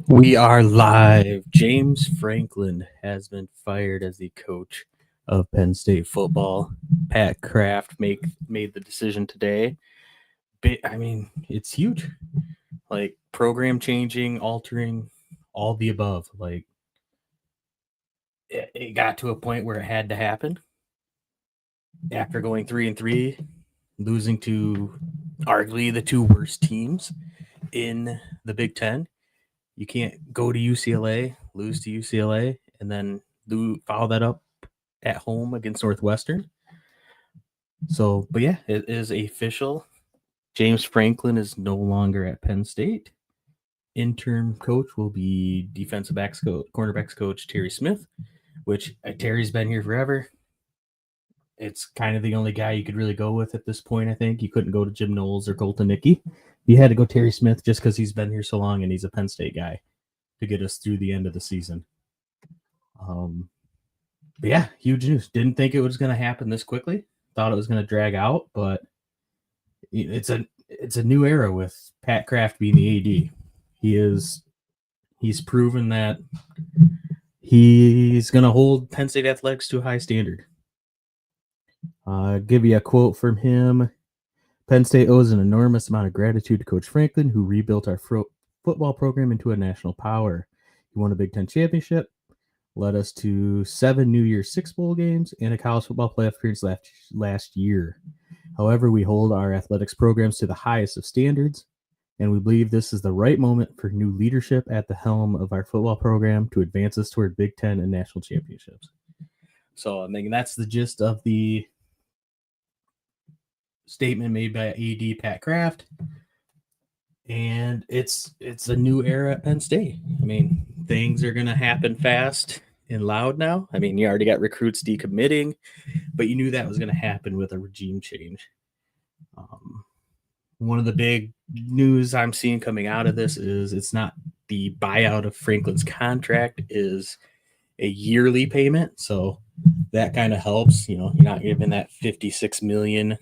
We are live. James Franklin has been fired as the coach of Penn State football. Pat Kraft made the decision today. I mean, it's huge. Like program changing, altering, all the above. Like it got to a point where it had to happen. After going 3-3, losing to arguably the two worst teams in the Big Ten, you can't go to UCLA, lose to UCLA, and then follow that up at home against Northwestern. So, but yeah, it is official. James Franklin is no longer at Penn State. Interim coach will be cornerbacks coach Terry Smith, which Terry's been here forever. It's kind of the only guy you could really go with at this point, I think. You couldn't go to Jim Knowles or Colton Nickey. You had to go Terry Smith just because he's been here so long and he's a Penn State guy to get us through the end of the season. But yeah, huge news. Didn't think it was going to happen this quickly. Thought it was going to drag out, but it's a new era with Pat Kraft being the AD. He's proven that he's going to hold Penn State athletics to a high standard. Give you a quote from him. Penn State owes an enormous amount of gratitude to Coach Franklin, who rebuilt our football program into a national power. He won a Big Ten championship, led us to 7 New Year's Six bowl games, and a college football playoff appearance last year. However, we hold our athletics programs to the highest of standards, and we believe this is the right moment for new leadership at the helm of our football program to advance us toward Big Ten and national championships. So, I mean, that's the gist of the statement made by AD Pat Kraft. And it's a new era at Penn State. I mean, things are going to happen fast and loud now. I mean, you already got recruits decommitting, but you knew that was going to happen with a regime change. One of the big news I'm seeing coming out of this is it's not the buyout of Franklin's contract, is a yearly payment. So that kind of helps. You know, you're not giving that $56 million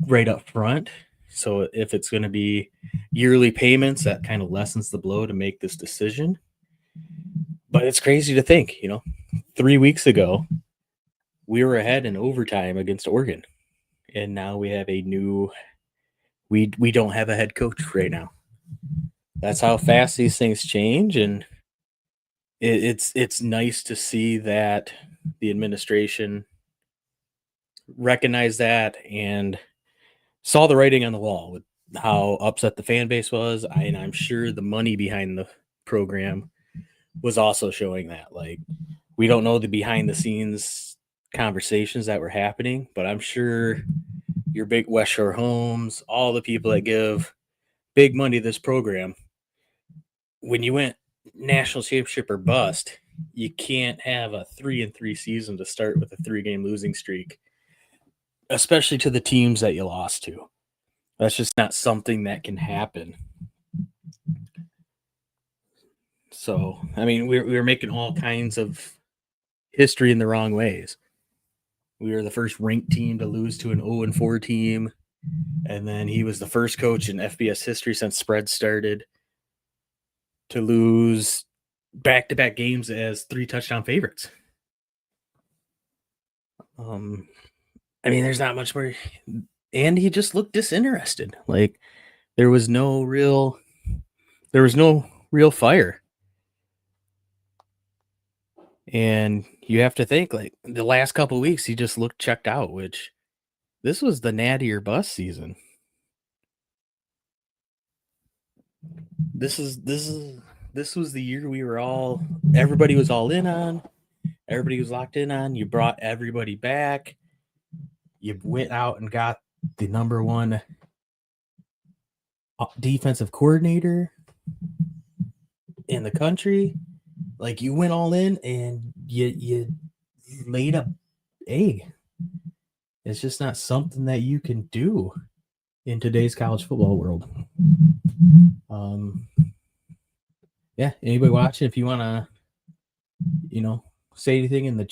right up front. So if it's going to be yearly payments, that kind of lessens the blow to make this decision. But it's crazy to think, 3 weeks ago, we were ahead in overtime against Oregon. And now we have we don't have a head coach right now. That's how fast these things change. And it's nice to see that the administration recognized that and saw the writing on the wall with how upset the fan base was. And I'm sure the money behind the program was also showing that. Like, we don't know the behind the scenes conversations that were happening, but I'm sure your big West Shore Homes, all the people that give big money to this program, when you went national championship or bust, you can't have a 3-3 season to start with a 3-game losing streak, especially to the teams that you lost to. That's just not something that can happen. So, I mean, we were making all kinds of history in the wrong ways. We were the first ranked team to lose to an 0-4 team. And then he was the first coach in FBS history since spread started to lose back-to-back games as 3-touchdown favorites. I mean, there's not much more. And he just looked disinterested. Like, there was no real fire. And you have to think, like, the last couple of weeks, he just looked checked out, which this was the natty or bust season. This was the year everybody was all in on. Everybody was locked in on. You brought everybody back. You went out and got the number one defensive coordinator in the country. Like, you went all in and you laid an egg. It's just not something that you can do in today's college football world. Yeah, anybody watching, if you want to, say anything in the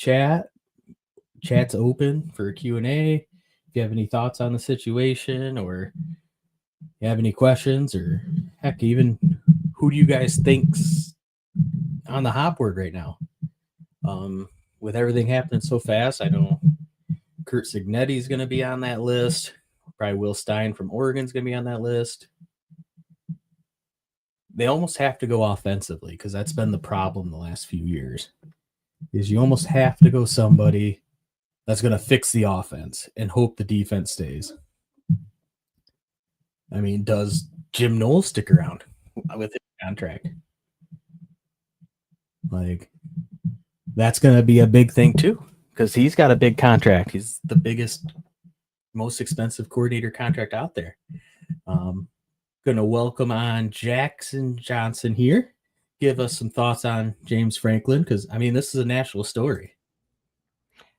chat's open for a Q&A. If you have any thoughts on the situation, or you have any questions, or heck, even who do you guys think's on the hot board right now? With everything happening so fast, I know Kurt Signetti's going to be on that list. Probably Will Stein from Oregon's going to be on that list. They almost have to go offensively because that's been the problem the last few years. Is you almost have to go somebody that's going to fix the offense and hope the defense stays. I mean, does Jim Knowles stick around with his contract? Like, that's going to be a big thing too because he's got a big contract. He's the biggest, most expensive coordinator contract out there. Going to welcome on Jackson Johnson here. Give us some thoughts on James Franklin because, I mean, this is a national story.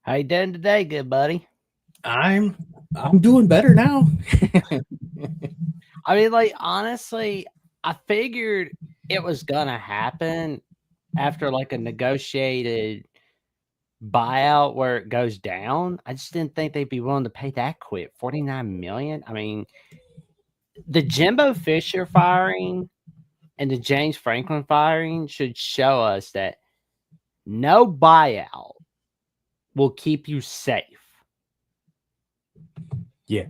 How you doing today, good buddy? I'm doing better now. I mean, like, honestly, I figured it was gonna happen after like a negotiated buyout where it goes down. I just didn't think they'd be willing to pay that quick. 49 million. I mean, the Jimbo Fisher firing and the James Franklin firing should show us that no buyout will keep you safe. Yeah.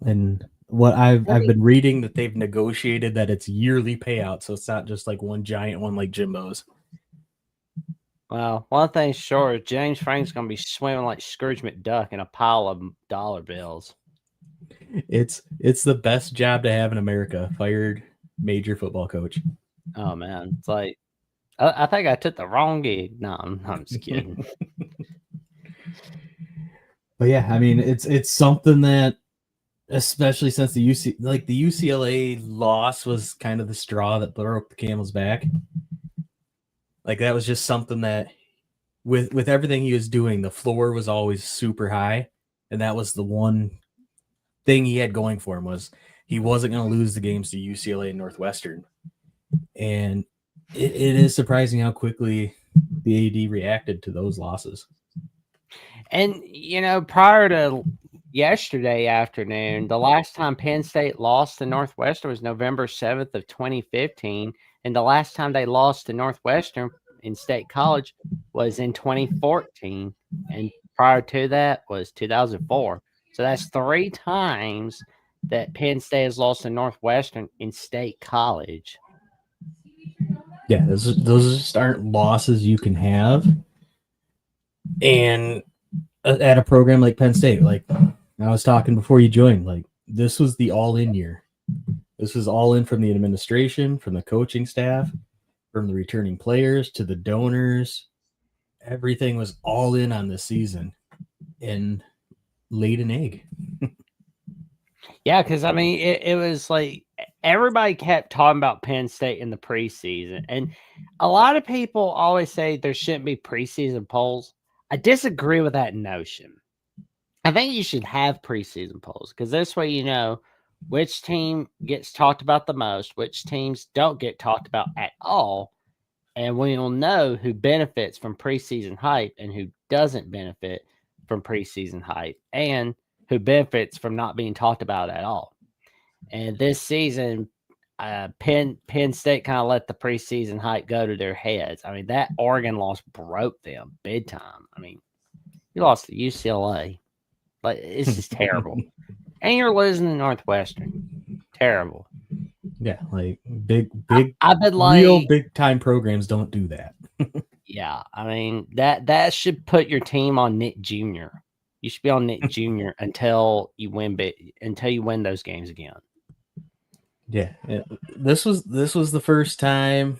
And what I've been reading that they've negotiated that it's yearly payout, so it's not just like one giant one like Jimbo's. Well, one thing's sure, James Frank's gonna be swimming like Scrooge McDuck in a pile of dollar bills. It's the best job to have in America. Fired major football coach. Oh man, it's like I think I took the wrong gig. No, I'm just kidding. But yeah, I mean, it's something that, especially since the UCLA loss was kind of the straw that broke the camel's back. Like that was just something that, with everything he was doing, the floor was always super high, and that was the one thing he had going for him was he wasn't going to lose the games to UCLA and Northwestern. And it is surprising how quickly the AD reacted to those losses. And prior to yesterday afternoon, the last time Penn State lost to Northwestern was November 7th of 2015, and the last time they lost to Northwestern in State College was in 2014, and prior to that was 2004. So that's 3 times that Penn State has lost to Northwestern in State College. Yeah, those just aren't losses you can have. And at a program like Penn State, like I was talking before you joined, like this was the all-in year. This was all in from the administration, from the coaching staff, from the returning players to the donors. Everything was all in on this season and laid an egg. Yeah, because I mean, it was like everybody kept talking about Penn State in the preseason, and a lot of people always say there shouldn't be preseason polls. I disagree with that notion. I think you should have preseason polls because this way you know which team gets talked about the most, which teams don't get talked about at all, and we will know who benefits from preseason hype and who doesn't benefit from preseason hype, and who benefits from not being talked about at all. And this season, Penn State kind of let the preseason hype go to their heads. I mean, that Oregon loss broke them big time. I mean, you lost to UCLA. Like, it's just terrible. And you're losing to Northwestern. Terrible. Yeah, like big I've been like, real big time programs don't do that. yeah, I mean, that should put your team on Nick Jr. You should be on Nick Jr. until you win those games again. Yeah, this was the first time,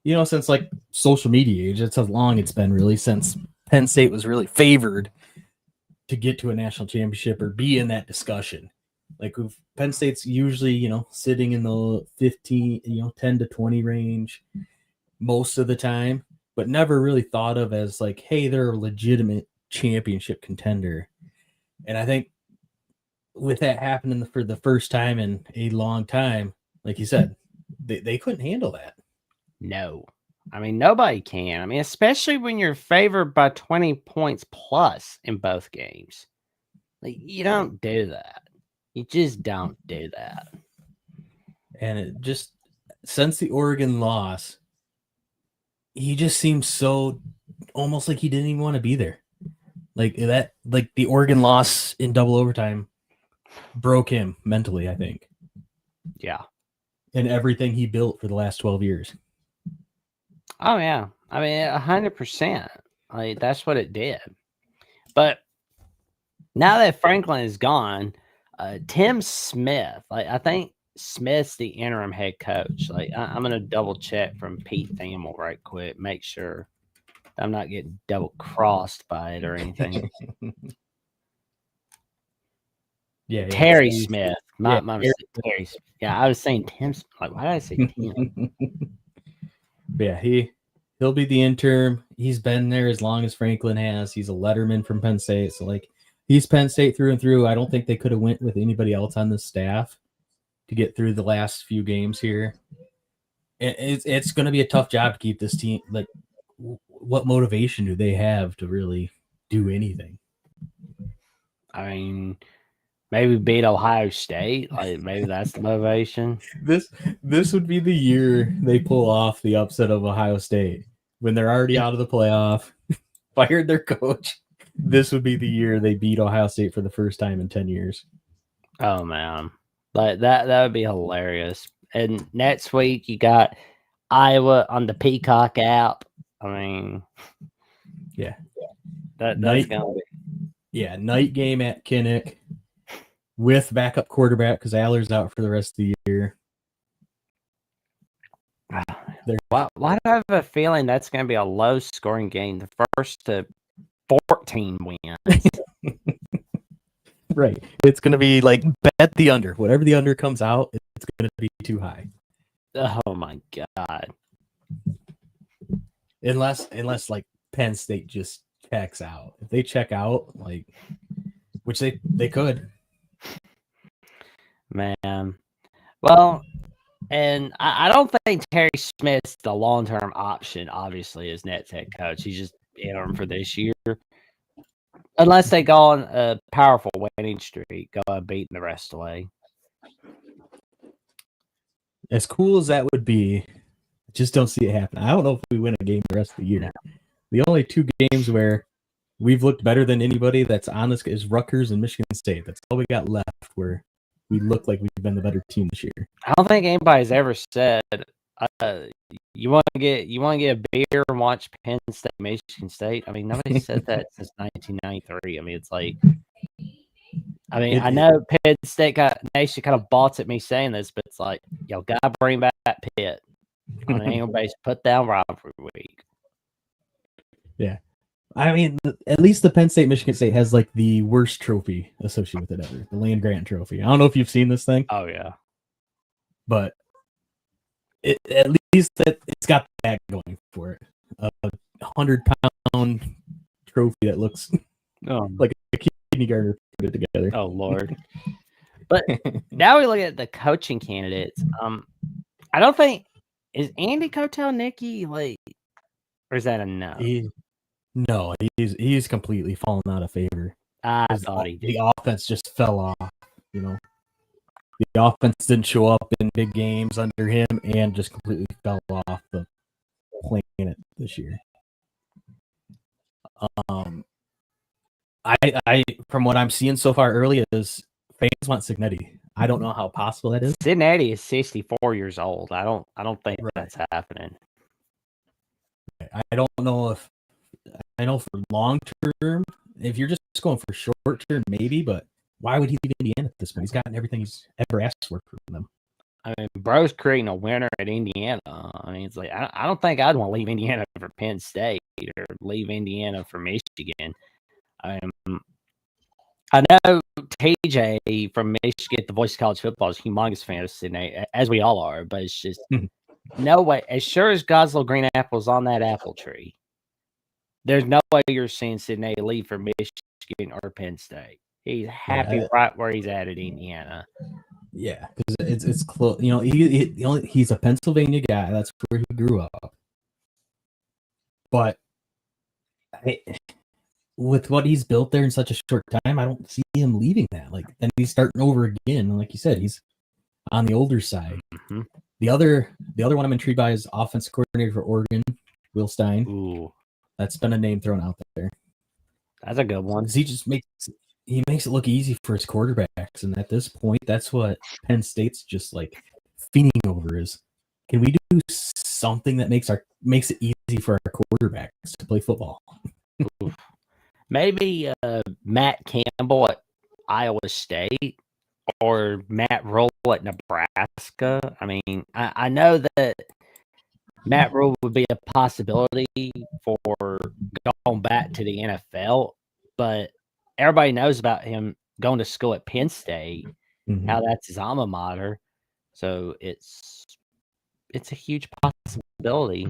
since like social media age. That's how long it's been really since Penn State was really favored to get to a national championship or be in that discussion. Like Penn State's usually, sitting in the 15, 10 to 20 range most of the time, but never really thought of as like, hey, they're a legitimate championship contender. And I think with that happening for the first time in a long time, like you said, they couldn't handle that. No. I mean, nobody can. I mean, especially when you're favored by 20 points plus in both games. Like, you don't do that. You just don't do that. And it just, since the Oregon loss, he just seems so almost like he didn't even want to be there. Like the Oregon loss in double overtime broke him mentally, I think. Yeah. And everything he built for the last 12 years. Oh yeah. I mean, 100%. Like that's what it did. But now that Franklin is gone, Tim Smith, like I think Smith's the interim head coach. Like I'm gonna double check from Pete Thamel right quick, make sure I'm not getting double crossed by it or anything. Yeah, Terry Smith. My yeah, mistake. Terry. Yeah, I was saying Tim. Like, why did I say Tim? Yeah, he'll be the interim. He's been there as long as Franklin has. He's a letterman from Penn State, so like he's Penn State through and through. I don't think they could have went with anybody else on the staff to get through the last few games here. It's going to be a tough job to keep this team. Like, what motivation do they have to really do anything? I mean, maybe beat Ohio State. Like maybe that's the motivation. This would be the year they pull off the upset of Ohio State when they're already out of the playoff, fired their coach. This would be the year they beat Ohio State for the first time in 10 years. Oh man, like that would be hilarious. And next week you got Iowa on the Peacock app. I mean, yeah, that's gonna be. Yeah, night game at Kinnick with backup quarterback because Aller's out for the rest of the year. Why do I have a feeling that's going to be a low-scoring game? The first to 14 wins. Right. It's going to be like bet the under. Whatever the under comes out, it's going to be too high. Oh my god! Unless like Penn State just checks out. If they check out, like, which they could. Man, well, and I don't think Terry Smith's the long-term option. Obviously, as Nets head coach, he's just interim for this year. Unless they go on a powerful winning streak, go and beating the rest away. As cool as that would be, I just don't see it happen. I don't know if we win a game the rest of the year. The only two games where we've looked better than anybody that's on this is Rutgers and Michigan State. That's all we got left where we look like we've been the better team this year. I don't think anybody's ever said you want to get a beer and watch Penn State, Michigan State. I mean, nobody said that since 1993. I mean, it's like, I know Penn State Nation kind of balks at me saying this, but it's like, y'all gotta bring back Pitt on an annual basis. Put down rivalry week. Yeah. I mean, at least the Penn State Michigan State has like the worst trophy associated with it ever, the Land Grant Trophy. I don't know if you've seen this thing. Oh yeah, but at least that it's got that going for it. A 100-pound trophy that looks like a kindergartner put it together. Oh Lord! But now we look at the coaching candidates. I don't think is Andy Kotel Nicky like, or is that a no? No, he's completely fallen out of favor. I thought he did. The offense just fell off, you know. The offense didn't show up in big games under him and just completely fell off the planet this year. I from what I'm seeing so far early is fans want Cignetti. I don't know how possible that is. Cignetti is 64 years old. I don't think that's happening. I don't know if I know for long term, if you're just going for short term, maybe, but why would he leave Indiana at this point? He's gotten everything he's ever asked for from them. I mean, bro's creating a winner at Indiana. I mean, it's like I don't think I'd want to leave Indiana for Penn State or leave Indiana for Michigan. I know TJ from Michigan, the voice of college football, is a humongous fan of Sydney, as we all are, but it's just no way. As sure as God's little green apple's on that apple tree, there's no way you're seeing Sydney leave for Michigan or Penn State. He's happy right where he's at Indiana. Yeah, because it's close. You know, he's a Pennsylvania guy. That's where he grew up. But with what he's built there in such a short time, I don't see him leaving that. Like, then he's starting over again. Like you said, he's on the older side. Mm-hmm. The other one I'm intrigued by is offensive coordinator for Oregon, Will Stein. Ooh, That's been a name thrown out there. that's a good one. Because he makes it look easy for his quarterbacks, and at this point, that's what Penn State's just like fiending over is. Can we do something that makes it easy for our quarterbacks to play football? Maybe Matt Campbell at Iowa State or Matt Rule at Nebraska. I mean, I know that Matt Rule would be a possibility for going back to the NFL, but everybody knows about him going to school at Penn State, how that's his alma mater. So it's a huge possibility.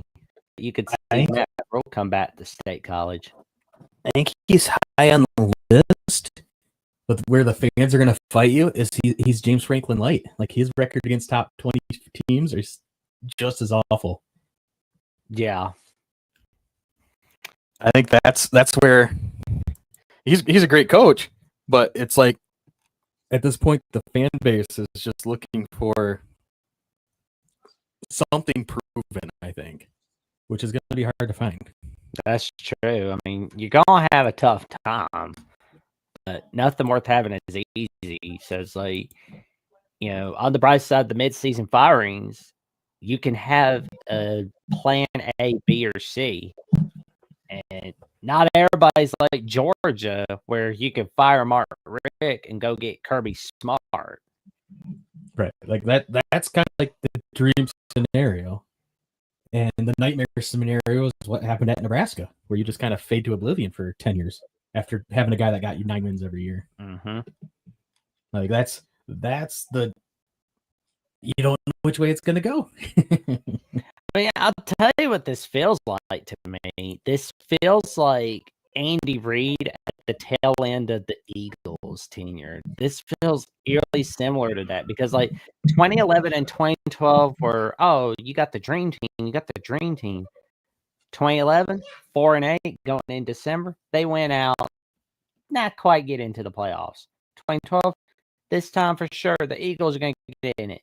You could see Matt Rule come back to State College. I think he's high on the list, but where the fans are going to fight you is he's James Franklin light. Like his record against top 20 teams is just as awful. Yeah, I think that's where he's a great coach, but it's like at this point the fan base is just looking for something proven. I think, which is going to be hard to find. that's true. I mean, you're gonna have a tough time, but nothing worth having is easy. So it's like, on the bright side, the mid-season firings, you can have a plan A, B, or C, and not everybody's like Georgia, where you can fire Mark Rick and go get Kirby Smart. Right, like that's kind of like the dream scenario. And the nightmare scenario is what happened at Nebraska, where you just kind of fade to oblivion for 10 years after having a guy that got you 9 wins every year. Mm-hmm. Like that's the you don't know which way it's going to go. I mean, I'll tell you what this feels like to me. This feels like Andy Reid at the tail end of the Eagles tenure. This feels eerily similar to that because, like, 2011 and 2012 were, you got the dream team. You got the dream team. 2011, 4-8 going in December. They went out, not quite get into the playoffs. 2012, this time for sure, the Eagles are going to get in it.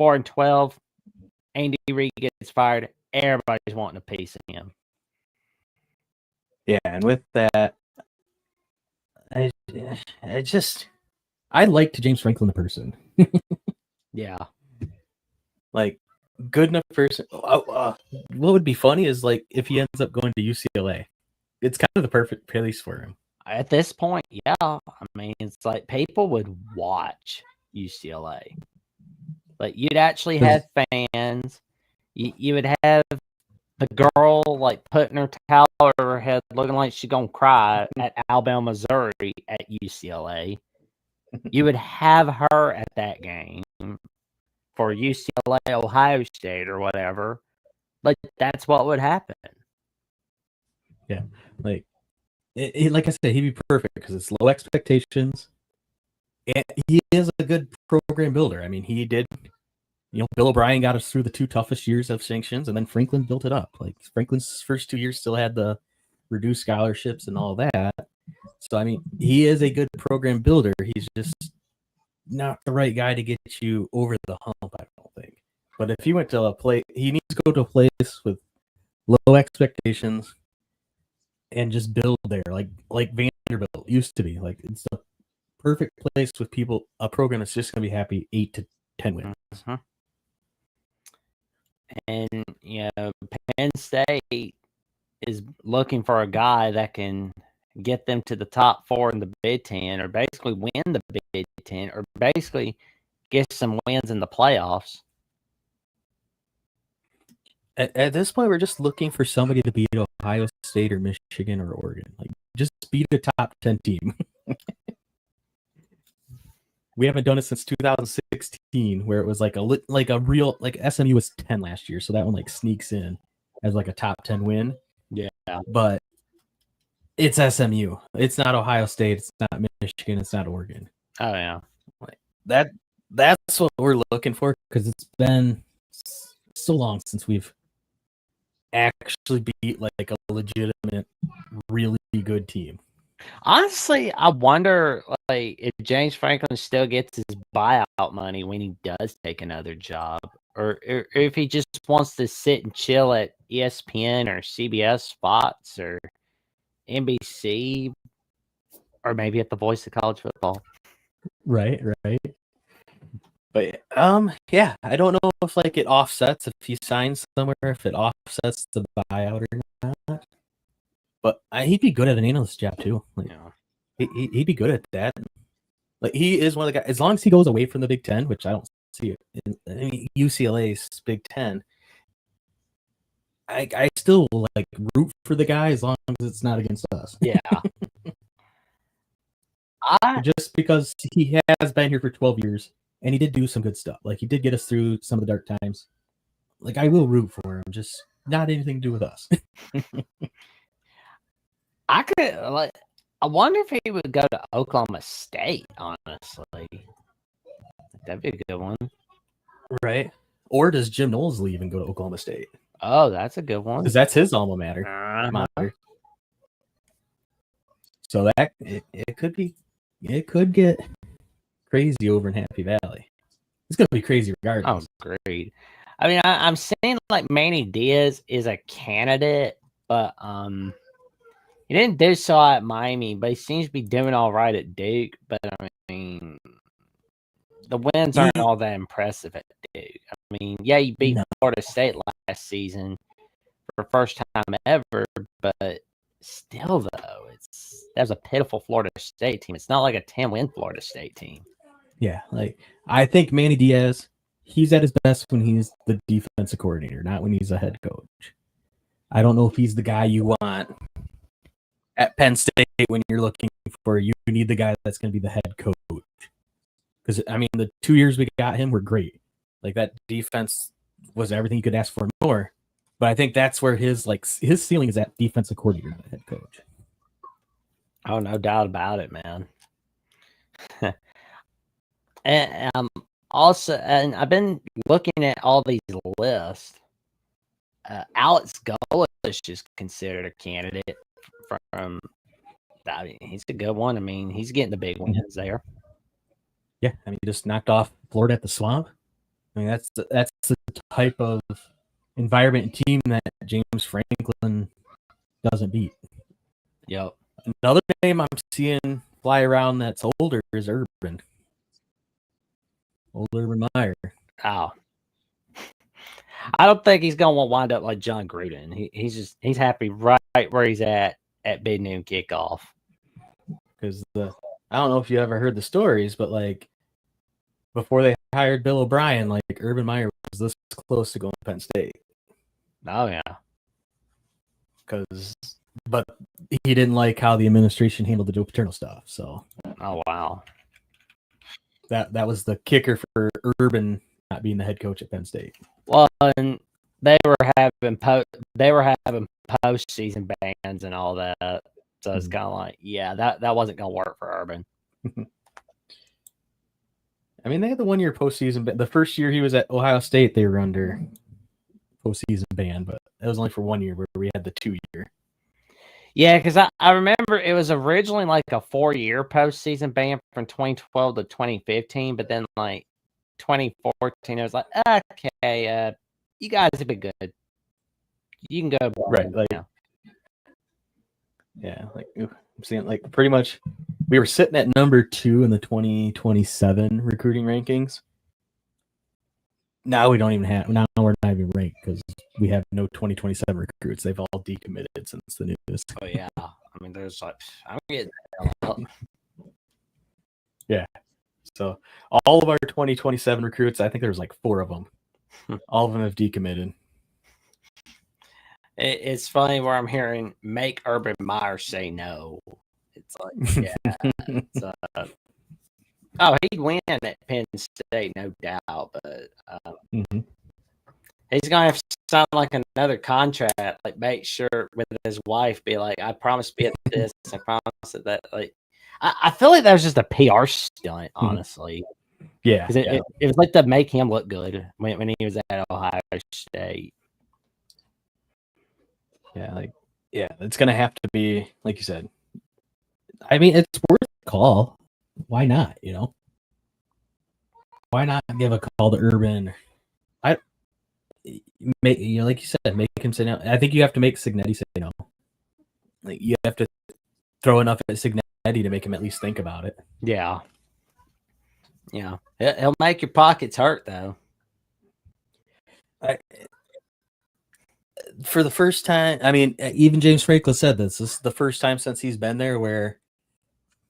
4-12. Andy Reid gets fired. Everybody's wanting a piece of him. Yeah, and with that, I liked James Franklin the person. Yeah, like good enough person. What would be funny is like if he ends up going to UCLA. It's kind of the perfect place for him. at this point, yeah. I mean, it's like people would watch UCLA. Like you'd actually have fans. You would have the girl like putting her towel over her head, looking like she's gonna cry at Alabama, Missouri at UCLA. You would have her at that game for UCLA, Ohio State, or whatever. Like that's what would happen. Yeah, like like I said, he'd be perfect because it's low expectations. And he is a good program builder. I mean, he did. Bill O'Brien got us through the 2 toughest years of sanctions, and then Franklin built it up. Like Franklin's first 2 years still had the reduced scholarships and all that. So I mean, he is a good program builder. He's just not the right guy to get you over the hump, I don't think. But if he went to a place, he needs to go to a place with low expectations and just build there, like Vanderbilt used to be. Like it's the perfect place with a program that's just going to be happy 8 to 10 wins. Mm-hmm. And, Penn State is looking for a guy that can get them to the top 4 in the Big Ten or basically win the Big Ten or basically get some wins in the playoffs. At this point, we're just looking for somebody to beat Ohio State or Michigan or Oregon. Like, just beat a top 10 team. We haven't done it since 2016, where it was like a real SMU was 10 last year, so that one like sneaks in as like a top 10 win. Yeah, but it's SMU. It's not Ohio State. It's not Michigan. It's not Oregon. Oh yeah, like that's what we're looking for because it's been so long since we've actually beat like a legitimate, really good team. Honestly, I wonder like if James Franklin still gets his buyout money when he does take another job. or if he just wants to sit and chill at ESPN or CBS Fox or NBC, or maybe at the Voice of College Football. Right. But yeah, I don't know if like it offsets if he signs somewhere, if it offsets the buyout or not. But he'd be good at an analyst job too. Like, he'd be good at that. Like he is one of the guys. As long as he goes away from the Big Ten, which I don't see it. I mean, UCLA's Big Ten. I still like root for the guy as long as it's not against us. Yeah. Just because he has been here for 12 years and he did do some good stuff. Like he did get us through some of the dark times. Like I will root for him, just not anything to do with us. I wonder if he would go to Oklahoma State, honestly. That'd be a good one. Right. Or does Jim Knowles leave and go to Oklahoma State? Oh, that's a good one. Because that's his alma mater. So that it could get crazy over in Happy Valley. It's gonna be crazy regardless. Oh, great. I mean, I'm saying like Manny Diaz is a candidate, but he didn't do so at Miami, but he seems to be doing all right at Duke. But I mean, the wins aren't all that impressive at Duke. I mean, yeah, you beat Florida State last season for first time ever, but still, though, that was a pitiful Florida State team. It's not like a 10-win Florida State team. Yeah, like I think Manny Diaz, he's at his best when he's the defensive coordinator, not when he's a head coach. I don't know if he's the guy you want at Penn State when you're looking for. You need the guy that's going to be the head coach. Because I mean, the 2 years we got him were great. Like that defense was everything you could ask for and more. But I think that's where his ceiling is at defensive coordinator, not head coach. Oh, no doubt about it, man. And also, and I've been looking at all these lists. Alex Golesh is considered a candidate from. I mean, he's a good one. I mean, he's getting the big wins there. Yeah, I mean, he just knocked off Florida at the Swamp. I mean, that's the type of environment and team that James Franklin doesn't beat. Yep. Another name I'm seeing fly around that's older is Urban. Old Urban Meyer. Oh. I don't think he's going to wind up like John Gruden. He's happy right where he's at big noon kickoff. Because I don't know if you ever heard the stories, but like before they hired Bill O'Brien, like Urban Meyer was this close to going to Penn State. Oh yeah. But he didn't like how the administration handled the Joe Paterno stuff. So. Oh wow. That was the kicker for Urban not being the head coach at Penn State. Well, and they were having postseason bans and all that. So it's kind of like, yeah, that wasn't going to work for Urban. I mean, they had the 1 year postseason, but the first year he was at Ohio State, they were under postseason ban, but it was only for 1 year where we had the 2 year. Yeah, because I remember it was originally like a 4-year postseason ban from 2012 to 2015, but then like 2014, it was like, okay, you guys have been good. You can go. Right. Like, yeah, like I'm seeing like pretty much we were sitting at number 2 in the 2027 recruiting rankings. Now we don't even have. Now we're not even ranked because we have no 2027 recruits. They've all decommitted since the news. Oh yeah, I mean, there's like I'm getting. Yeah, so all of our 2027 recruits, I think there's like 4 of them. All of them have decommitted. It's funny where I'm hearing make Urban Meyer say no. It's like, yeah. It's, oh, he'd win at Penn State, no doubt. But he's going to have to sign like another contract, like make sure with his wife, be like, I promise to be at this, I promise at that. Like, I feel like that was just a PR stunt, honestly. Yeah. Because it was like to make him look good when he was at Ohio State. Yeah, it's going to have to be, like you said. I mean, it's worth a call. Why not, Why not give a call to Urban? like you said, make him say no. I think you have to make Signetti say no. Like you have to throw enough at Signetti to make him at least think about it. Yeah. Yeah. He'll make your pockets hurt, though. For the first time, I mean, even James Franklin said this is the first time since he's been there where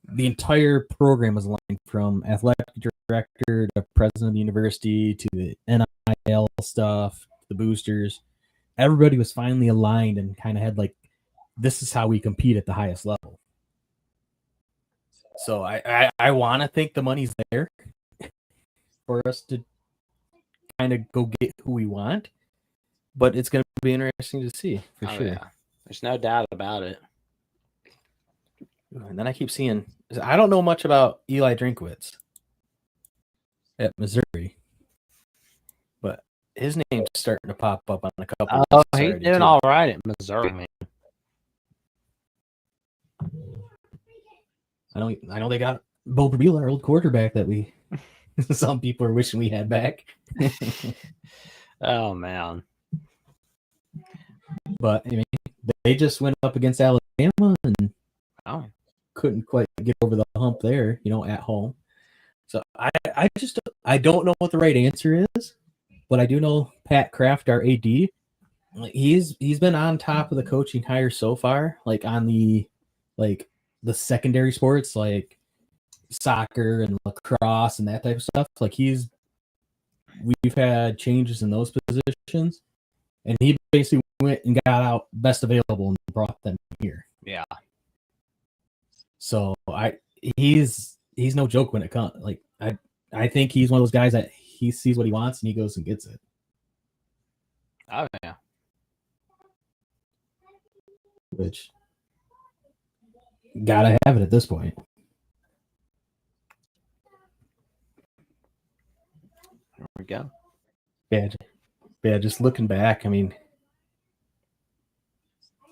the entire program was aligned, from athletic director to president of the university to the NIL stuff, the boosters. Everybody was finally aligned and kind of had like, this is how we compete at the highest level. So I want to think the money's there for us to kind of go get who we want, but it's going to be interesting to see for sure. Yeah. There's no doubt about it. And then I keep seeing, I don't know much about Eli Drinkwitz at Missouri, but his name's starting to pop up on a couple. Oh, he's doing all right at Missouri, man. I know they got Bo Burbila, our old quarterback that we some people are wishing we had back. Oh man. But I mean, they just went up against Alabama and couldn't quite get over the hump there, at home. So I don't know what the right answer is, but I do know Pat Kraft, our AD, he's been on top of the coaching hire so far, like on the secondary sports like soccer and lacrosse and that type of stuff. Like we've had changes in those positions, and he basically went and got out best available and brought them here. Yeah. So he's no joke when it comes. Like I think he's one of those guys that he sees what he wants and he goes and gets it. Oh yeah. Which gotta have it at this point. There we go. Yeah, just looking back, I mean,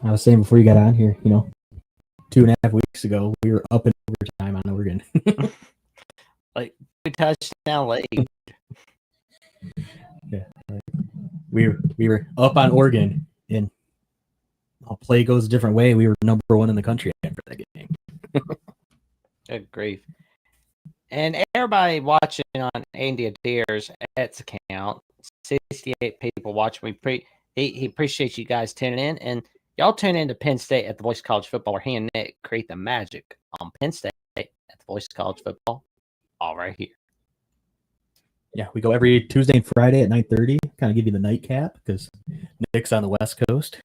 I was saying before you got on here, 2.5 weeks ago, we were up in overtime on Oregon. Like we touchdown lead. Yeah, we were up on Oregon, and play goes a different way. We were number 1 in the country after that game. Good grief. And everybody watching on Andy Adair's X account, 68 people watching. He appreciates you guys tuning in, and y'all tune in to Penn State at the Voice of College Football, where he and Nick create the magic on Penn State at the Voice of College Football, all right here. Yeah, we go every Tuesday and Friday at 9:30. Kind of give you the nightcap because Nick's on the West Coast.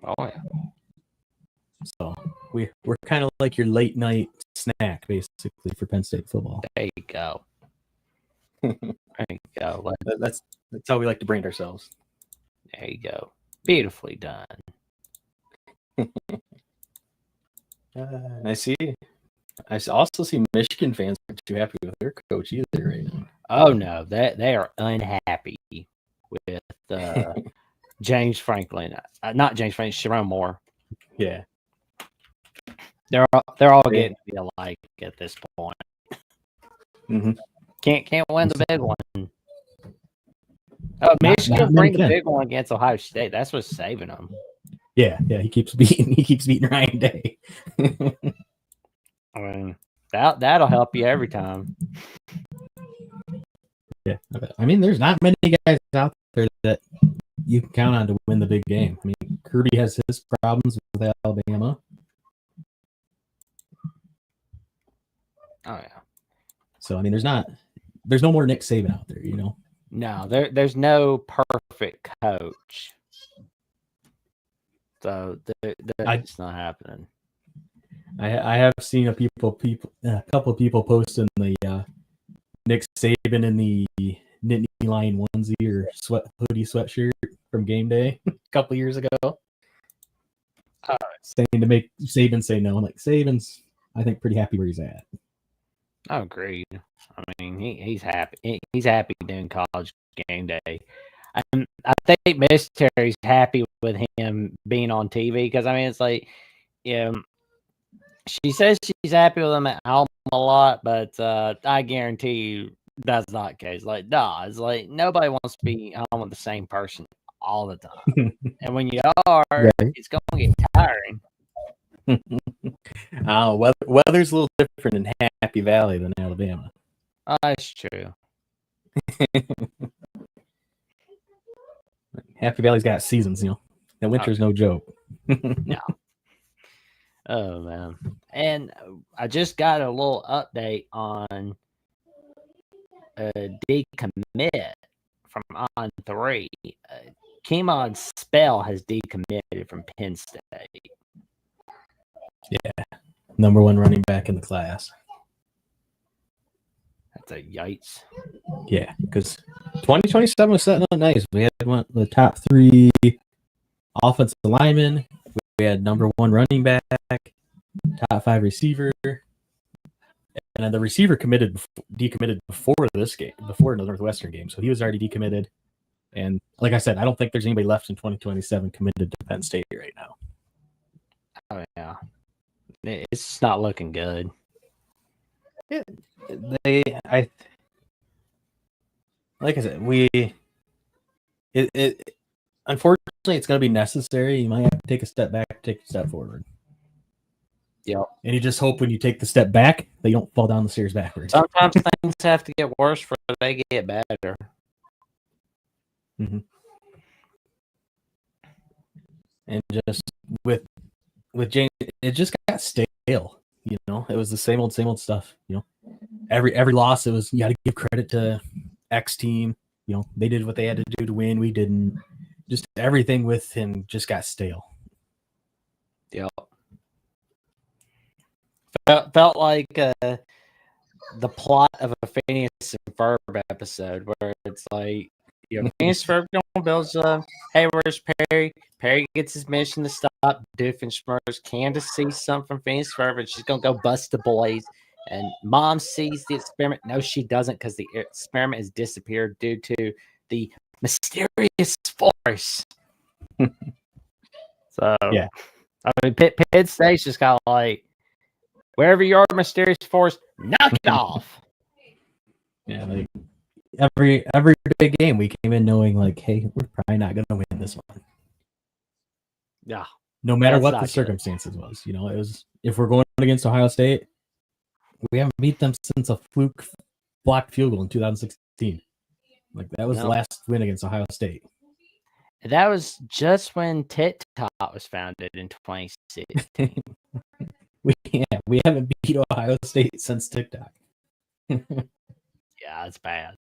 Oh yeah. So we're kind of like your late night snack, basically, for Penn State football. There you go. There you go. That's how we like to brand ourselves. There you go. Beautifully done. I see. I also see Michigan fans aren't too happy with their coach either right now. Oh no, they are unhappy with James Franklin. Not James Franklin, Sharon Moore. Yeah. They're all getting to be alike at this point. Mm-hmm. Can't win the big one. Oh, Michigan bring the big one against Ohio State. That's what's saving them. Yeah. He keeps beating Ryan Day. I mean, that'll help you every time. Yeah, I mean, there's not many guys out there that you can count on to win the big game. I mean, Kirby has his problems with Alabama. Oh yeah. So I mean, there's no more Nick Saban out there, No, there's no perfect coach. So it's not happening. I have seen a couple of people posting the Nick Saban in the Nittany Lion onesie or hoodie sweatshirt from game day a couple years ago. Saying to make Saban say no. I'm like, Saban's, I think, pretty happy where he's at. I agree. I mean, he's happy. He's happy doing College game day. And I think Mystery's happy with him being on TV because, I mean, it's like, she says she's happy with him at home a lot, but I guarantee you That's not the case. Like, nah, it's like nobody wants to be home with the same person all the time. And when you are, Right. it's going to get tiring. Weather's a little different in Happy Valley than Alabama. That's true. Happy Valley's got seasons, you know. And winter's no joke. No. Oh, man. And I just got a little update on decommit from on 3. Kemon Spell has decommitted from Penn State. Yeah. Number 1 running back in the class. That's a yikes. Yeah, because 2027 was setting up nice. We had the top 3 offensive linemen. We had number 1 running back, top 5 receiver, and then the receiver decommitted before this game, before the Northwestern game. So he was already decommitted. And like I said, I don't think there's anybody left in 2027 committed to Penn State right now. Oh yeah, it's just not looking good. Like I said, unfortunately, it's going to be necessary. You might have to take a step back, take a step forward. Yeah. And you just hope when you take the step back, they don't fall down the stairs backwards. Sometimes things have to get worse before they get better. Mm-hmm. And just with James, it just got stale. You know, it was the same old stuff. You know, every loss, it was, you got to give credit to X team. You know, they did what they had to do to win. We didn't. Just everything with him just got stale. Yep. Felt like the plot of a Phineas and Ferb episode where it's like, you know, Phineas and Ferb builds hey, where's Perry? Perry gets his mission to stop Doofenshmirtz. Candace sees something from Phineas and Ferb and she's going to go bust the boys. And Mom sees the experiment. No, she doesn't, because the experiment has disappeared due to the mysterious force. So, yeah. I mean, Penn State's just kind of like, wherever you are, mysterious force, knock it off. Yeah, like every big game, we came in knowing like, hey, we're probably not going to win this one. Yeah. No matter what the circumstances was, you know, it was, if we're going against Ohio State, we haven't beat them since a fluke blocked field goal in 2016. Like, that was the last win against Ohio State. That was just when TikTok was founded in 2016. we haven't beat Ohio State since TikTok. Yeah, it's bad.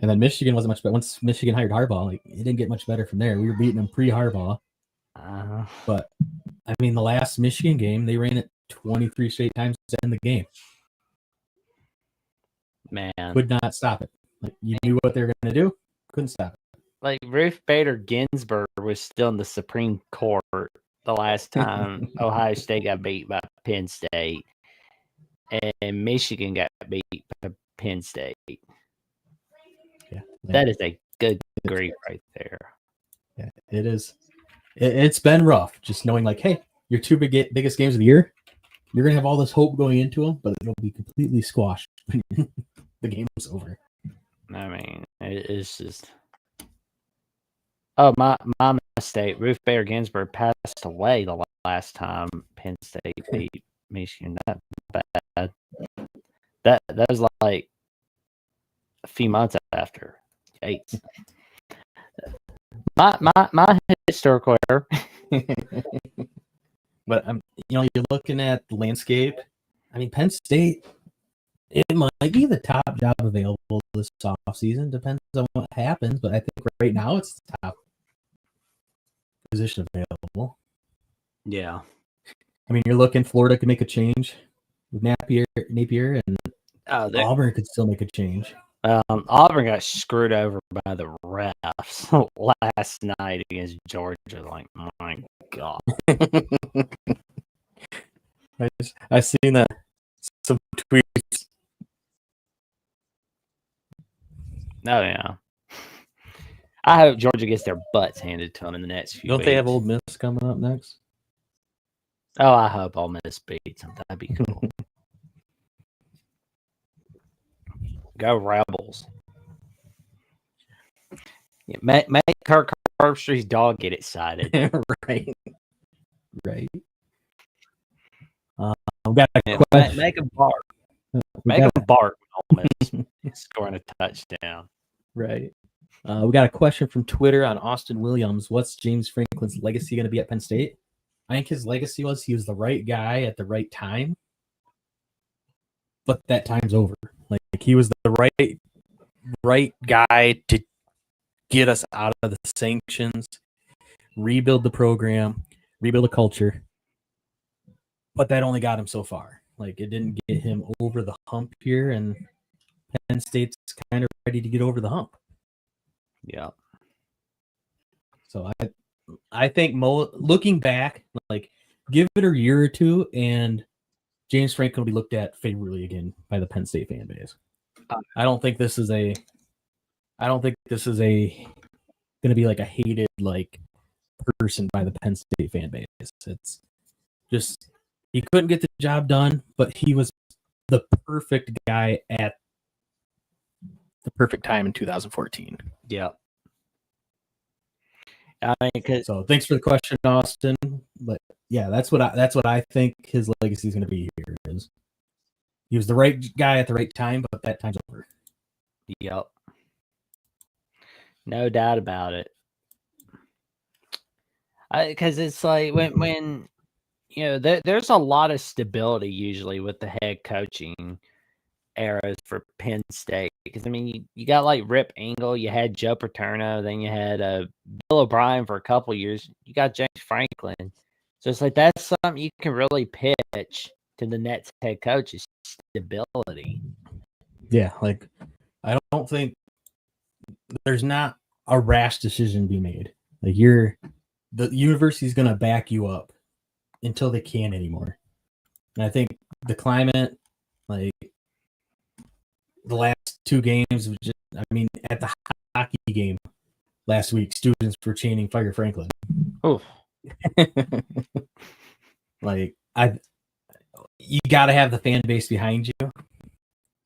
And then Michigan wasn't much better. Once Michigan hired Harbaugh, like, it didn't get much better from there. We were beating them pre-Harbaugh. But, I mean, the last Michigan game, they ran it 23 straight times to end the game. Man. Could not stop it. Like, you knew what they were going to do. Couldn't stop it. Like, Ruth Bader Ginsburg was still in the Supreme Court the last time Ohio State got beat by Penn State. And Michigan got beat by Penn State. Yeah. That is a good grief right there. Yeah, it is. It's been rough just knowing, like, hey, your 2 biggest games of the year, you're going to have all this hope going into them, but it'll be completely squashed when the game's over. I mean, it's just... Oh, my mistake. Ruth Bader Ginsburg passed away the last time Penn State beat Michigan. That bad. That was like a few months after. Yikes. My historical error. But you know, you're looking at the landscape. I mean, Penn State, it might be the top job available this offseason. Depends on what happens, but I think right now it's the top position available. Yeah. I mean, you're looking, Florida could make a change with Napier, and Auburn could still make a change. Auburn got screwed over by the refs last night against Georgia. Like, my God. I seen that, some tweets. Oh, yeah. I hope Georgia gets their butts handed to them in the next few weeks. They have Ole Miss coming up next? Oh, I hope Ole Miss beats them. That'd be cool. Go Rebels. Yeah, make Kirk Herbstreit's dog get excited. Right. I've got a Yeah, question. make him bark. We Make got him bark when Ole Miss scoring a touchdown. right. We got a question from Twitter on Austin Williams. What's James Franklin's legacy going to be at Penn State? I think his legacy was he was the right guy at the right time, but that time's over. Like he was the right guy to get us out of the sanctions, rebuild the program, rebuild the culture. But that only got him so far. Like it didn't get him over the hump here, and Penn State's kind of ready to get over the hump. Yeah. So I think looking back, like give it a year or two, and James Franklin will be looked at favorably again by the Penn State fan base. I don't think this is going to be like a hated like person by the Penn State fan base. It's just he couldn't get the job done, but he was the perfect guy at the perfect time in 2014. Yeah. I mean, So thanks for the question, Austin. But yeah, that's what I think his legacy is going to be here. Is he was the right guy at the right time, but that time's over. Yep. No doubt about it. Because it's like when there's a lot of stability usually with the head coaching eras for Penn State. Because I mean, you got like Rip Engel, you had Joe Paterno, then you had Bill O'Brien for a couple years. You got James Franklin. So it's like that's something you can really pitch to the next head coach is stability. Yeah, like I don't think there's not a rash decision to be made. Like the university's going to back you up until they can't anymore. And I think the climate, like the last two games, at the hockey game last week, students were chanting "Fire Franklin." Oh, like you got to have the fan base behind you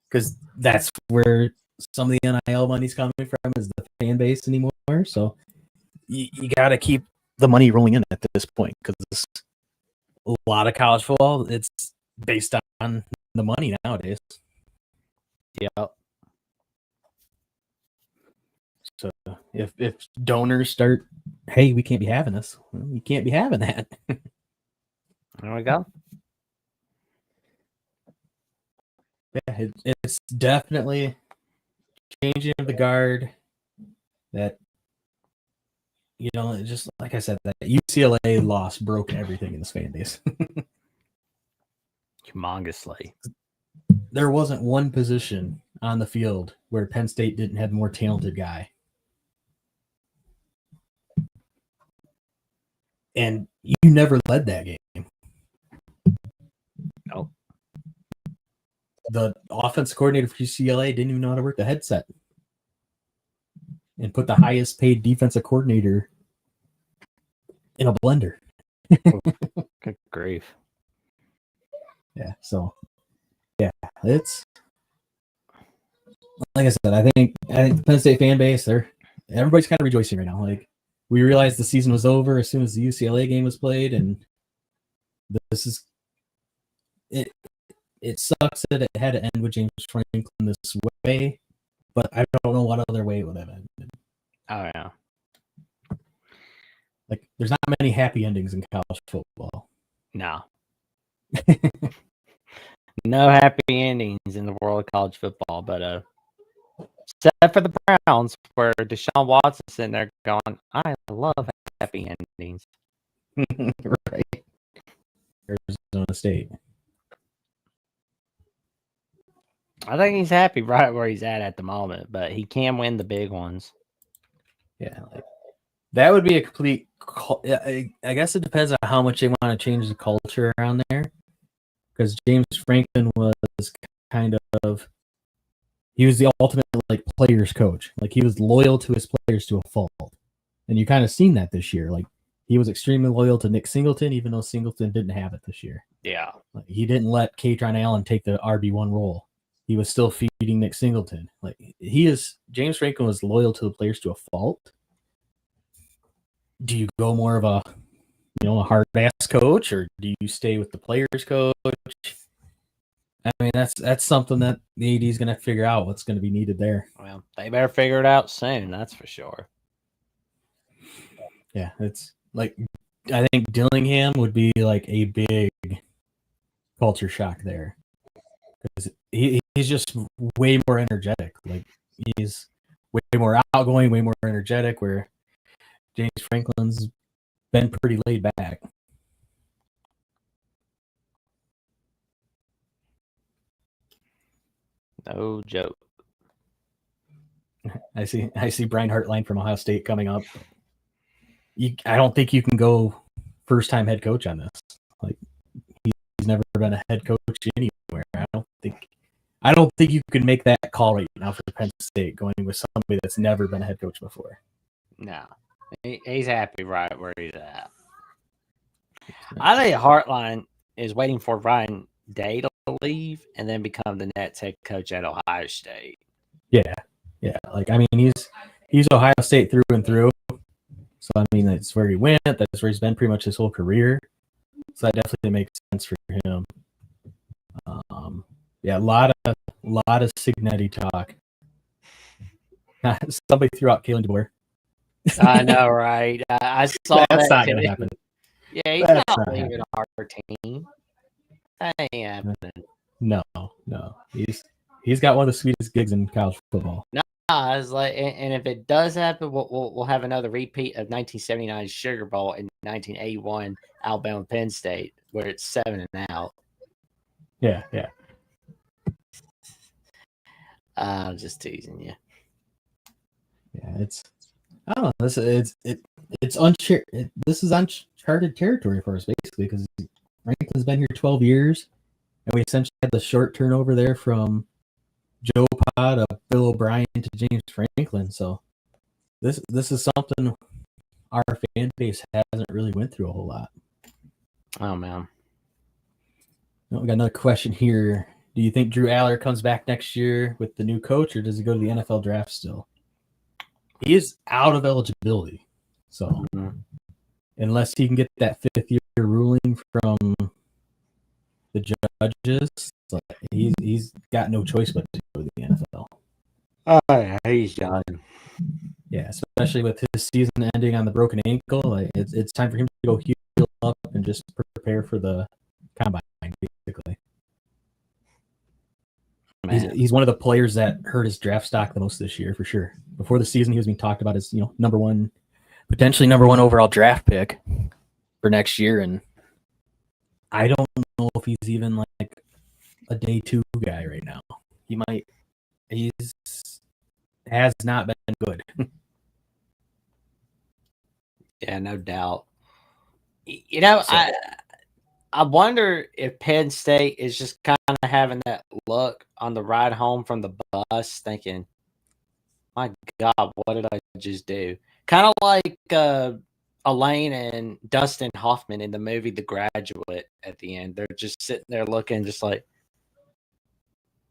because that's where some of the NIL money's coming from is the fan base anymore. So you got to keep the money rolling in at this point because a lot of college football, it's based on the money nowadays. yeah. So if donors start, hey, we can't be having this. Well, you can't be having that. There we go. Yeah, it's definitely changing of the guard. That just like I said, that UCLA loss broke everything in this fan base. Humongously. There wasn't one position on the field where Penn State didn't have a more talented guy. And you never led that game. No. The offense coordinator for UCLA didn't even know how to work the headset. And put the highest paid defensive coordinator in a blender. Good grief. Yeah, so yeah, it's like I said, I think the Penn State fan base, everybody's kind of rejoicing right now. Like we realized the season was over as soon as the UCLA game was played, and this is it. It sucks that it had to end with James Franklin this way, but I don't know what other way it would have ended. Oh yeah. Like there's not many happy endings in college football. No. No happy endings in the world of college football, but except for the Browns, where Deshaun Watson's sitting there going, I love happy endings. Right. Arizona State. I think he's happy right where he's at the moment, but he can win the big ones. Yeah, like that would be a complete. I guess it depends on how much they want to change the culture around there. Because James Franklin was he was the ultimate like players coach. Like he was loyal to his players to a fault, and you kind of seen that this year. Like he was extremely loyal to Nick Singleton, even though Singleton didn't have it this year. Yeah, like, he didn't let Katron Allen take the RB1 role. he was still feeding Nick Singleton. Like James Franklin was loyal to the players to a fault. Do you go more of a hard ass coach, or do you stay with the players coach? I mean, that's something that the AD is going to figure out what's going to be needed there. Well, they better figure it out soon. That's for sure. Yeah, it's like I think Dillingham would be like a big culture shock there because he's just way more energetic. Like he's way more outgoing, way more energetic. Where James Franklin's been pretty laid back. No joke. I see Brian Hartline from Ohio State coming up. I don't think you can go first time head coach on this. Like he's never been a head coach anywhere. I don't think you can make that call right now for Penn State going with somebody that's never been a head coach before. No, he's happy right where he's at. I think Hartline is waiting for Ryan Day to leave and then become the next head coach at Ohio State. Yeah. Like I mean, he's Ohio State through and through. So I mean, that's where he went. That's where he's been pretty much his whole career. So that definitely makes sense for him. Yeah, a lot of Signetti talk. Somebody threw out Kalen DeBoer. I know, right? I saw That's that not too. going to happen. Yeah, he's That's not not leaving our team. That ain't happening. No. He's got one of the sweetest gigs in college football. No, it's like, and if it does happen, we'll have another repeat of 1979 Sugar Bowl and 1981 Alabama Penn State, where it's 7 and out. Yeah. I'm just teasing you. Yeah, I don't know. This is uncharted territory for us basically because Franklin's been here 12 years, and we essentially had the short turnover there from Joe Pa to Bill O'Brien to James Franklin. So this is something our fan base hasn't really went through a whole lot. Oh man. We got another question here. Do you think Drew Aller comes back next year with the new coach, or does he go to the NFL draft still? He is out of eligibility. So unless he can get that 5th-year ruling from the judges, so he's got no choice but to go to the NFL. Oh, yeah, he's done. Yeah, especially with his season ending on the broken ankle. Like it's time for him to go heal up and just prepare for the combine, basically. He's one of the players that hurt his draft stock the most this year, for sure. Before the season, he was being talked about as potentially number one overall draft pick for next year, and I don't know if he's even like a day 2 guy right now. He has not been good. Yeah, no doubt. I wonder if Penn State is just kind of having that look on the ride home from the bus, thinking, "My God, what did I just do?" Kind of like Elaine and Dustin Hoffman in the movie The Graduate. At the end, they're just sitting there looking, just like,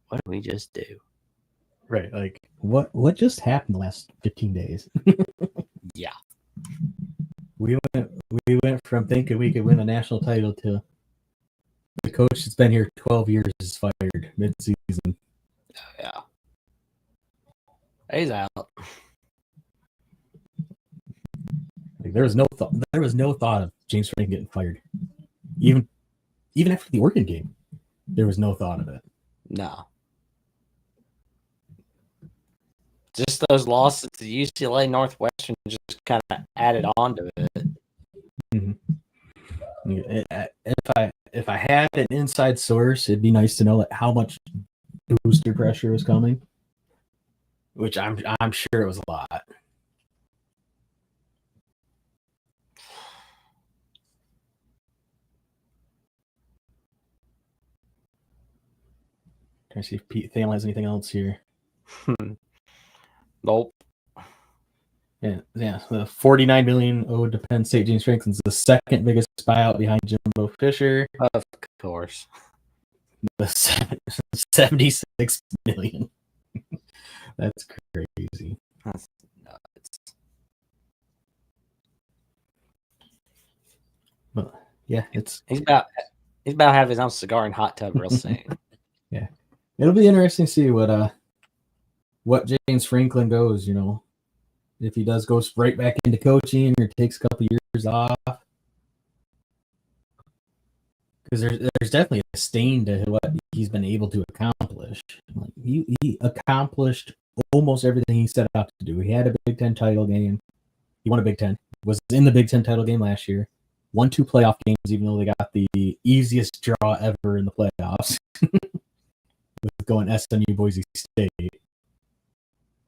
"What did we just do?" Right, like what just happened the last 15 days? Yeah. We went from thinking we could win a national title to the coach that's been here 12 years is fired mid-season. Yeah. He's out. Like, there was no thought of James Franklin getting fired. Even after the Oregon game, there was no thought of it. No. Just those losses to UCLA, Northwestern just kind of added on to it. Mm-hmm. If I had an inside source, it'd be nice to know like how much booster pressure was coming, which I'm sure it was a lot. Trying to see if Pete Thamel has anything else here. Nope. Yeah. The $49 million owed to Penn State. James Franklin's the second biggest buyout behind Jimbo Fisher. Of course. The 76 million. That's crazy. That's nuts. But yeah, He's about to have his own cigar and hot tub real soon. yeah. It'll be interesting to see what James Franklin goes, if he does go right back into coaching or takes a couple years off. Because there's definitely a stain to what he's been able to accomplish. Like he accomplished almost everything he set out to do. He had a Big Ten title game. He won a Big Ten. Was in the Big Ten title game last year. Won 2 playoff games, even though they got the easiest draw ever in the playoffs. With going SMU Boise State.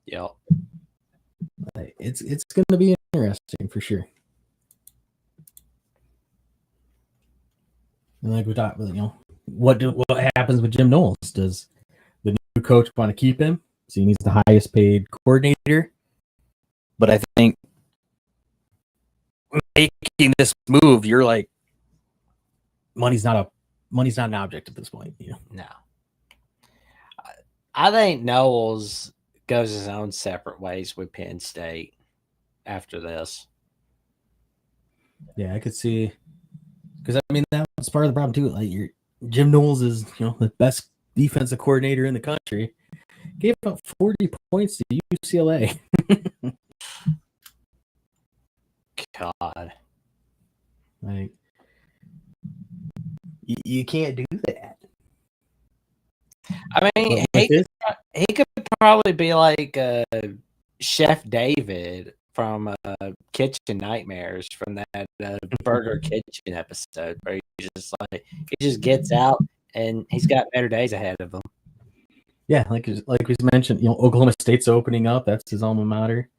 Yep. It's going to be interesting for sure. And like we talked, what happens with Jim Knowles? Does the new coach want to keep him? Seeing he's the highest paid coordinator, but I think making this move, you're like, money's not an object at this point. No. I think Knowles goes his own separate ways with Penn State after this. Yeah, I could see, because I mean that's part of the problem too. Like Jim Knowles is the best defensive coordinator in the country. Gave up 40 points to UCLA. God, like you can't do that. I mean, he could probably be like Chef David from Kitchen Nightmares from that Burger Kitchen episode, where he just gets out and he's got better days ahead of him. Yeah, like we mentioned, Oklahoma State's opening up. That's his alma mater.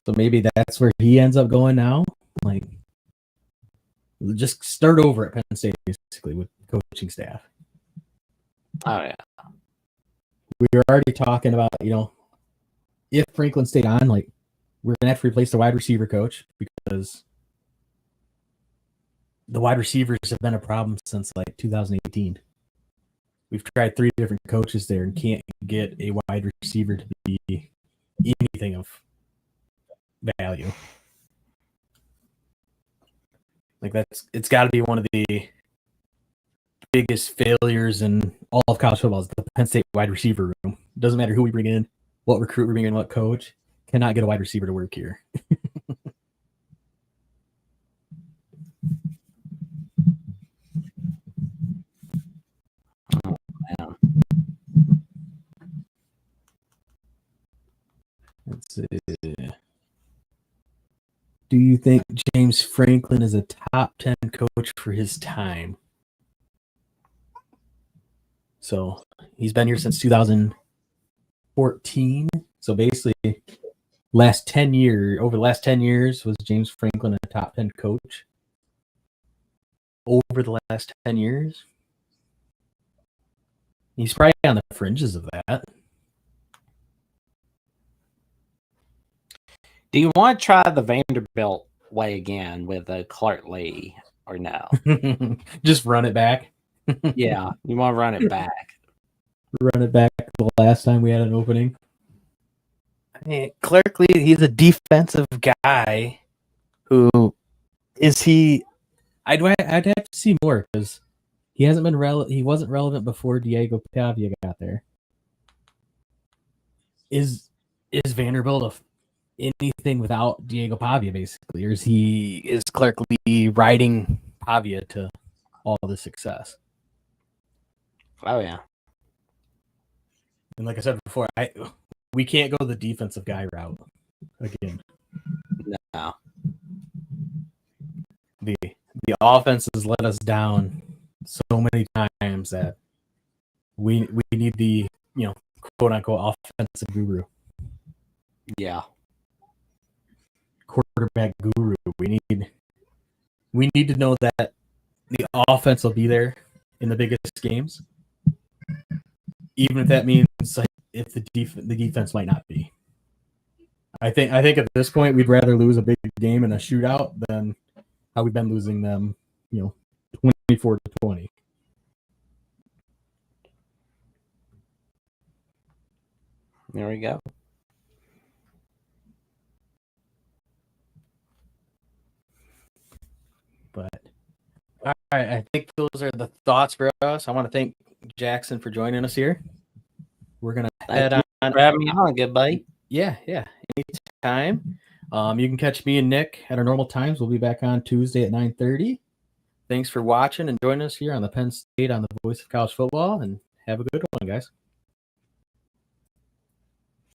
So maybe that's where he ends up going now. Like, just start over at Penn State, basically, with coaching staff. Oh, yeah. We were already talking about, if Franklin stayed on, like, we're going to have to replace the wide receiver coach because the wide receivers have been a problem since, like, 2018. We've tried 3 different coaches there and can't get a wide receiver to be anything of value. Like it's got to be one of the biggest failures in all of college football is the Penn State wide receiver room. Doesn't matter who we bring in, what recruit we bring in, what coach, cannot get a wide receiver to work here. Oh, man. Let's see. Do you think James Franklin is a top 10 coach for his time? So he's been here since 2014. So basically, over the last 10 years, was James Franklin a top 10 coach? Over the last 10 years? He's probably on the fringes of that. Do you want to try the Vanderbilt way again with Clark Lee or no? Just run it back. Yeah, you want to run it back. Run it back the last time we had an opening. I mean, Clark Lee, he's a defensive guy. Who is he? I'd have to see more because he hasn't been he wasn't relevant before Diego Pavia got there. Is Vanderbilt anything without Diego Pavia, basically, or is Clark Lee riding Pavia to all the success? Oh yeah, and like I said before, we can't go the defensive guy route again. No, the offense has let us down so many times that we need the quote unquote offensive guru. Yeah. Quarterback guru. We need to know that the offense will be there in the biggest games, even if that means if the defense might not be. I think at this point we'd rather lose a big game in a shootout than how we've been losing them, 24-20. There we go. But all right, I think those are the thoughts for us. I want to thank Jackson for joining us here. We're gonna head Thank you on. for having me on, good buddy. Yeah, anytime. You can catch me and Nick at our normal times. We'll be back on Tuesday at 9:30. Thanks for watching and joining us here on the Penn State on the Voice of College Football, and have a good one, guys.